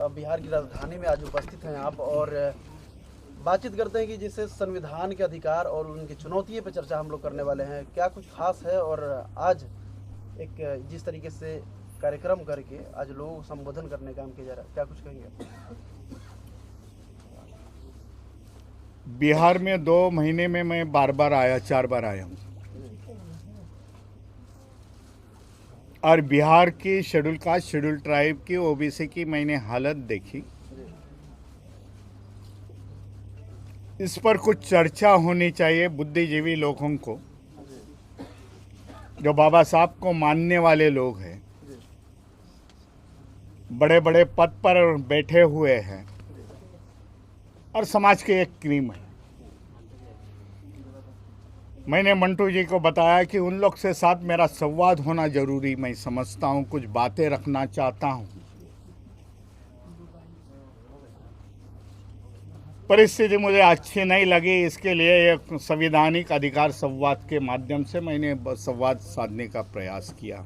बिहार की राजधानी में आज उपस्थित हैं आप और बातचीत करते हैं कि जिससे संविधान के अधिकार और उनकी चुनौतियों पर चर्चा हम लोग करने वाले हैं। क्या कुछ खास है और आज एक जिस तरीके से कार्यक्रम करके आज लोगों को संबोधन करने का काम किया जा रहा है, क्या कुछ कहेंगे? बिहार में 2 महीने में मैं 4 बार आया हूँ और बिहार की शेड्यूल कास्ट शेड्यूल ट्राइब की ओबीसी की मैंने हालत देखी। इस पर कुछ चर्चा होनी चाहिए बुद्धिजीवी लोगों को, जो बाबा साहब को मानने वाले लोग हैं, बड़े बड़े पद पर बैठे हुए हैं और समाज के एक क्रीम है। मैंने मंटू जी को बताया कि उन लोग से साथ मेरा संवाद होना जरूरी, मैं समझता हूं, कुछ बातें रखना चाहता हूं। परिस्थिति मुझे अच्छी नहीं लगी, इसके लिए एक संवैधानिक अधिकार संवाद के माध्यम से मैंने संवाद साधने का प्रयास किया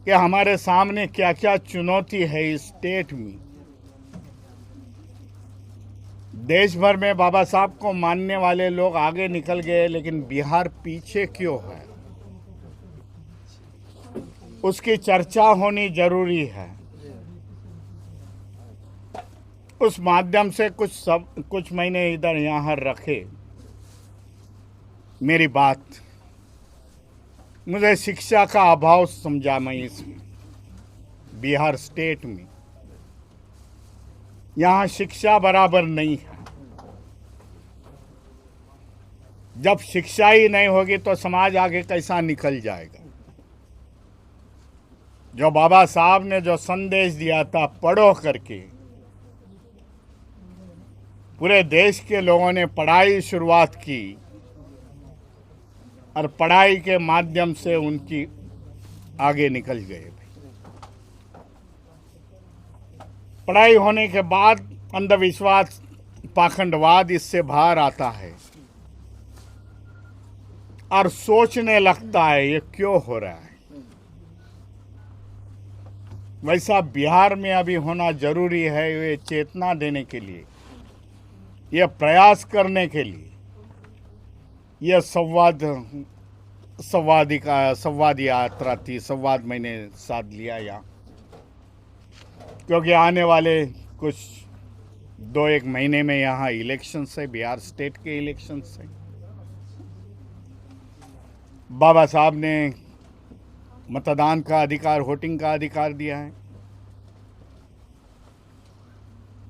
कि हमारे सामने क्या क्या चुनौती है इस स्टेट में। देश भर में बाबा साहब को मानने वाले लोग आगे निकल गए, लेकिन बिहार पीछे क्यों है, उसकी चर्चा होनी जरूरी है। उस माध्यम से कुछ महीने इधर यहाँ रखे। मेरी बात, मुझे शिक्षा का अभाव समझा मैं इस बिहार स्टेट में। यहाँ शिक्षा बराबर नहीं है। जब शिक्षा ही नहीं होगी तो समाज आगे कैसा निकल जाएगा। जो बाबा साहब ने जो संदेश दिया था पढ़ो करके, पूरे देश के लोगों ने पढ़ाई शुरुआत की और पढ़ाई के माध्यम से उनकी आगे निकल गए। पढ़ाई होने के बाद अंधविश्वास, पाखंडवाद इससे बाहर आता है और सोचने लगता है ये क्यों हो रहा है। वैसा बिहार में अभी होना जरूरी है। ये चेतना देने के लिए, यह प्रयास करने के लिए, यह संवाद यात्रा थी। संवाद मैंने साथ लिया यहाँ, क्योंकि आने वाले कुछ 2-1 महीने में यहाँ इलेक्शंस है, बिहार स्टेट के इलेक्शंस है। बाबा साहब ने मतदान का अधिकार, वोटिंग का अधिकार दिया है,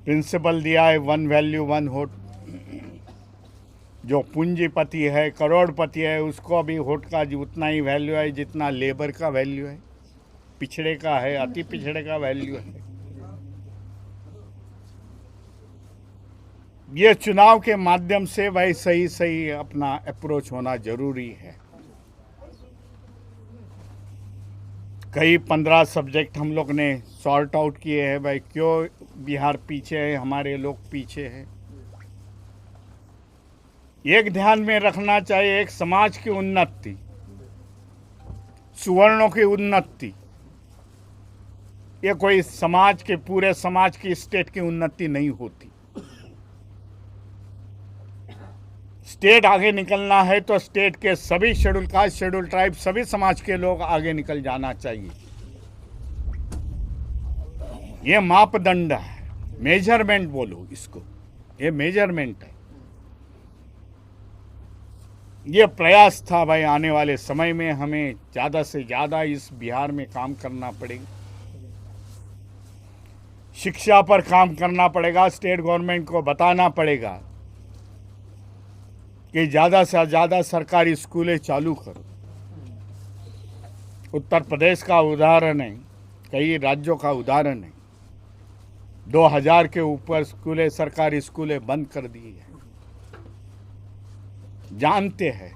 प्रिंसिपल दिया है 1 वैल्यू 1 वोट। जो पूंजीपति है, करोड़पति है, उसको अभी वोट का उतना ही वैल्यू है जितना लेबर का वैल्यू है, पिछड़े का है, अति पिछड़े का वैल्यू है। ये चुनाव के माध्यम से भाई सही अपना अप्रोच होना जरूरी है। कई 15 सब्जेक्ट हम लोग ने सॉर्ट आउट किए हैं भाई, क्यों बिहार पीछे है, हमारे लोग पीछे हैं। एक ध्यान में रखना चाहिए, एक समाज की उन्नति, सुवर्णों की उन्नति, ये कोई समाज के, पूरे समाज की, स्टेट की उन्नति नहीं होती। स्टेट आगे निकलना है तो स्टेट के सभी शेड्यूल कास्ट, शेड्यूल ट्राइब, सभी समाज के लोग आगे निकल जाना चाहिए। ये मापदंड है, मेजरमेंट बोलो इसको, ये मेजरमेंट है। ये प्रयास था भाई, आने वाले समय में हमें ज़्यादा से ज़्यादा इस बिहार में काम करना पड़ेगा। शिक्षा पर काम करना पड़ेगा। स्टेट गवर्नमेंट को बताना पड़ेगा कि ज़्यादा से ज़्यादा सरकारी स्कूलें चालू करो। उत्तर प्रदेश का उदाहरण है, कई राज्यों का उदाहरण है। 2000 के ऊपर स्कूलें, सरकारी स्कूलें बंद कर दी है। जानते हैं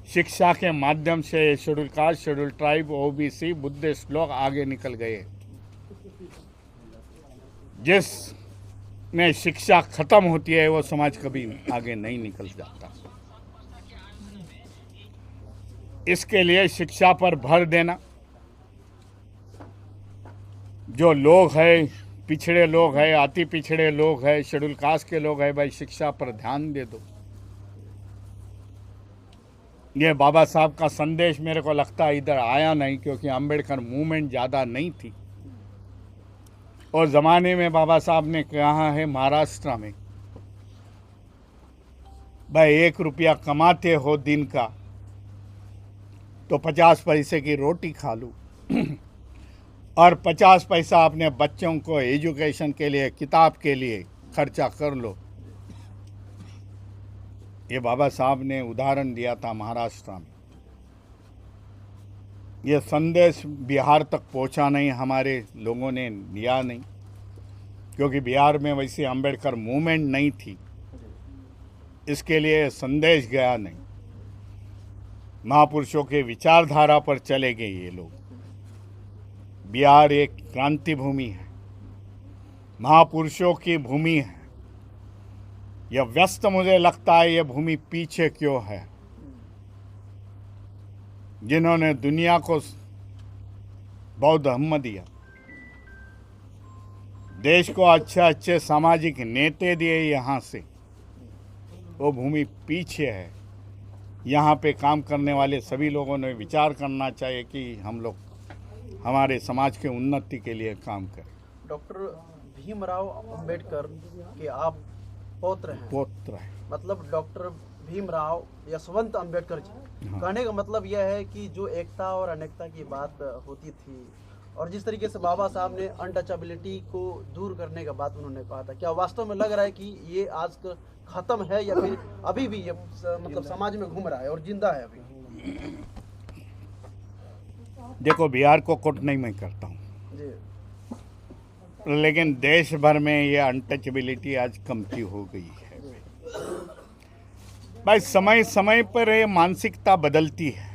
शिक्षा के माध्यम से schedule caste, schedule tribe, OBC, Buddhist लोग आगे निकल गए। जिस में शिक्षा खत्म होती है वो समाज कभी आगे नहीं निकल जाता। इसके लिए शिक्षा पर भर देना, जो लोग हैं, पिछड़े लोग हैं, अति पिछड़े लोग हैं, शेड्यूल कास्ट के लोग हैं, भाई शिक्षा पर ध्यान दे दो। ये बाबा साहब का संदेश मेरे को लगता है इधर आया नहीं, क्योंकि अंबेडकर मूवमेंट ज़्यादा नहीं थी। और ज़माने में बाबा साहब ने कहा है महाराष्ट्र में, भाई 1 रुपया कमाते हो दिन का तो 50 पैसे की रोटी खा लो और 50 पैसा अपने बच्चों को एजुकेशन के लिए, किताब के लिए खर्चा कर लो। ये बाबा साहब ने उदाहरण दिया था महाराष्ट्र में। ये संदेश बिहार तक पहुंचा नहीं, हमारे लोगों ने लिया नहीं, क्योंकि बिहार में वैसे अंबेडकर मूवमेंट नहीं थी, इसके लिए संदेश गया नहीं। महापुरुषों के विचारधारा पर चले गए ये लोग। बिहार एक क्रांति भूमि है, महापुरुषों की भूमि है। यह व्यस्त मुझे लगता है ये भूमि पीछे क्यों है, जिन्होंने दुनिया को बहुत अहमियत दिया, देश को अच्छे सामाजिक नेता दिए, यहाँ से वो भूमि पीछे है। यहाँ पे काम करने वाले सभी लोगों ने विचार करना चाहिए कि हम लोग हमारे समाज के उन्नति के लिए काम करें। डॉक्टर भीमराव अंबेडकर के आप पौत्र हैं। मतलब डॉक्टर भीमराव यशवंत अंबेडकर जी। हाँ। कहने का मतलब यह है कि जो एकता और अनेकता की बात होती थी, और जिस तरीके से बाबा साहब ने अनटचेबिलिटी को दूर करने का बात उन्होंने कहा था, क्या वास्तव में लग रहा है कि ये आज खत्म है या फिर अभी भी ये मतलब समाज में घूम रहा है और जिंदा है अभी? देखो, बिहार को कोट नहीं मैं करता हूँ, लेकिन देश भर में ये अनटचेबिलिटी आज कमती हो गई है भाई। समय समय पर ये मानसिकता बदलती है।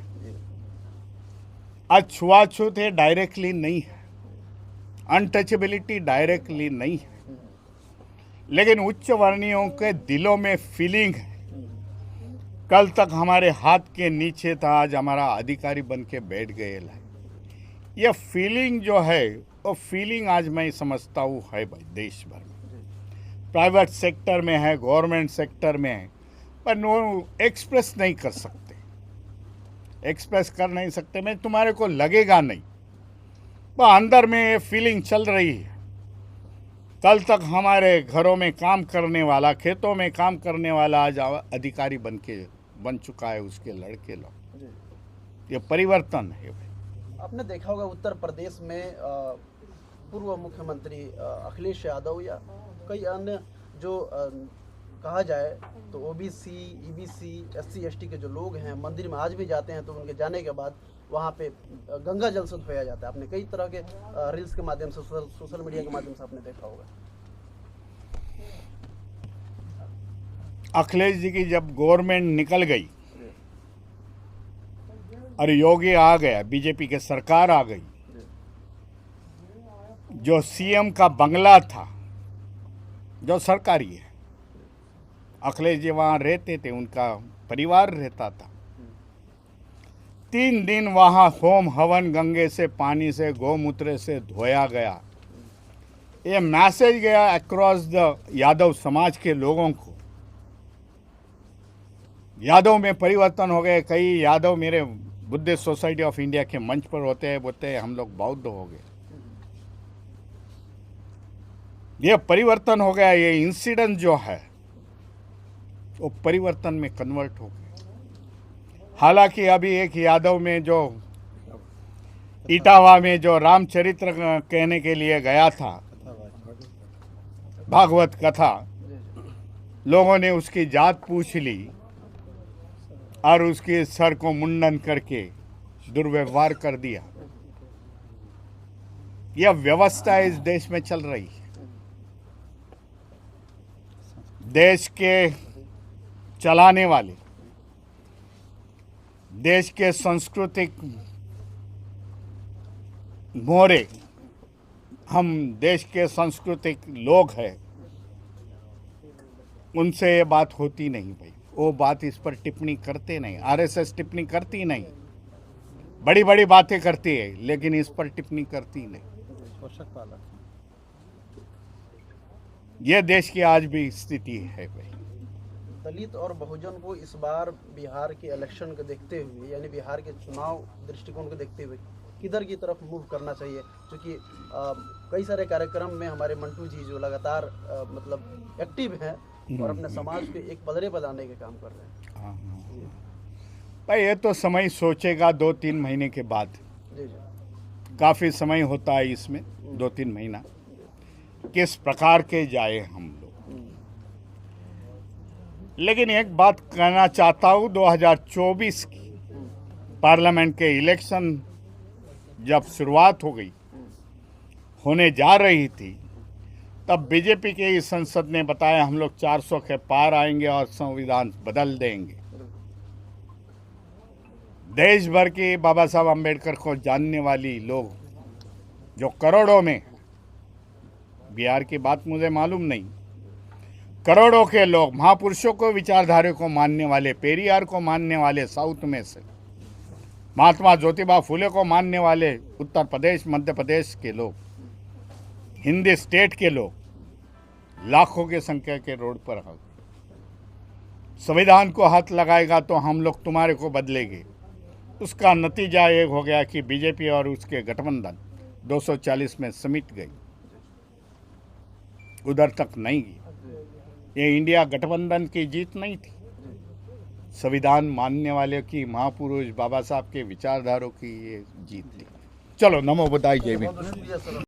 आज छुआछूत है, डायरेक्टली नहीं है, अनटचेबिलिटी डायरेक्टली नहीं है, लेकिन उच्च वर्णियों के दिलों में फीलिंग है। कल तक हमारे हाथ के नीचे था, आज हमारा अधिकारी बन के बैठ गए है। यह फीलिंग जो है, वो फीलिंग आज मैं समझता हूँ है भाई देश भर में, प्राइवेट सेक्टर में है, गवर्नमेंट सेक्टर में है, पर नो एक्सप्रेस नहीं कर सकते, एक्सप्रेस कर नहीं सकते। मैं तुम्हारे को लगेगा नहीं, पर अंदर में ये फीलिंग चल रही है। कल तक हमारे घरों में काम करने वाला, खेतों में काम करने वाला आज अधिकारी बन चुका है, उसके लड़के लोग। ये परिवर्तन है भाई। आपने देखा होगा उत्तर प्रदेश में पूर्व मुख्यमंत्री अखिलेश यादव या कई अन्य जो कहा जाए तो ओबीसी, ईबीसी, एससी, एसटी के जो लोग हैं, मंदिर में आज भी जाते हैं तो उनके जाने के बाद वहाँ पे गंगा जल से धोया जाता है। आपने कई तरह के रील्स के माध्यम से, सोशल मीडिया के माध्यम से आपने देखा होगा। अखिलेश जी की जब गवर्नमेंट निकल गई और योगी आ गया, बीजेपी के सरकार आ गई, जो सीएम का बंगला था, जो सरकारी है, अखिलेश जी वहाँ रहते थे, उनका परिवार रहता था। 3 दिन वहाँ होम हवन गंगे से, पानी से, गौमूत्र से धोया गया। ये मैसेज गया अक्रॉस द यादव समाज के लोगों को। यादव में परिवर्तन हो गए। कई यादव मेरे बुद्धिस्ट सोसाइटी ऑफ इंडिया के मंच पर होते हैं, बोलते हैं हम लोग बौद्ध हो गए। ये परिवर्तन हो गया। ये इंसिडेंट जो है वो परिवर्तन में कन्वर्ट हो गया। हालांकि अभी एक यादव में जो इटावा में जो रामचरित्र कहने के लिए गया था, भागवत कथा, लोगों ने उसकी जात पूछ ली और उसके सर को मुंडन करके दुर्व्यवहार कर दिया। यह व्यवस्था इस देश में चल रही है। देश के चलाने वाले, देश के सांस्कृतिक मोहरे, हम देश के सांस्कृतिक लोग हैं, उनसे ये बात होती नहीं भाई। वो बात इस पर टिप्पणी करते नहीं। आरएसएस टिप्पणी करती नहीं, बड़ी बड़ी बातें करती है, लेकिन इस पर टिप्पणी करती नहीं। पोषक पालक हैं। ये देश की आज भी स्थिति है भाई। दलित और बहुजन को इस बार बिहार के इलेक्शन को देखते हुए, यानी बिहार के चुनाव दृष्टिकोण को देखते हुए किधर की तरफ मूव करना चाहिए? क्योंकि कई सारे कार्यक्रम में हमारे मंटू जी जो लगातार मतलब एक्टिव हैं और अपने समाज को एक पदरे पर लाने के काम कर रहे हैं। हाँ। भाई ये तो समय सोचेगा 2-3 महीने के बाद। जी जी। काफ़ी समय होता है इसमें, 2-3 महीना, किस प्रकार के जाए हम लोग। लेकिन एक बात कहना चाहता हूँ, 2024 की पार्लियामेंट के इलेक्शन जब शुरुआत होने जा रही थी, तब बीजेपी के इस संसद ने बताया हम लोग 400 के पार आएंगे और संविधान बदल देंगे। देश भर के बाबा साहब अम्बेडकर को जानने वाली लोग जो करोड़ों में, बिहार की बात मुझे मालूम नहीं, करोड़ों के लोग महापुरुषों को, विचारधारा को मानने वाले, पेरियार को मानने वाले साउथ में से, महात्मा ज्योतिबा फुले को मानने वाले उत्तर प्रदेश, मध्य प्रदेश के लोग, हिंदी स्टेट के लोग, लाखों की संख्या के रोड पर हैं। संविधान को हाथ लगाएगा तो हम लोग तुम्हारे को बदलेंगे। उसका नतीजा एक हो गया कि बीजेपी और उसके गठबंधन 240 में समिट गई, उधर तक नहीं गई। ये इंडिया गठबंधन की जीत नहीं थी, संविधान मानने वाले की, महापुरुष बाबा साहब के विचारधारों की ये जीत थी। चलो, नमो बुद्धाय, जय भीम। बहुत शुक्रिया सर।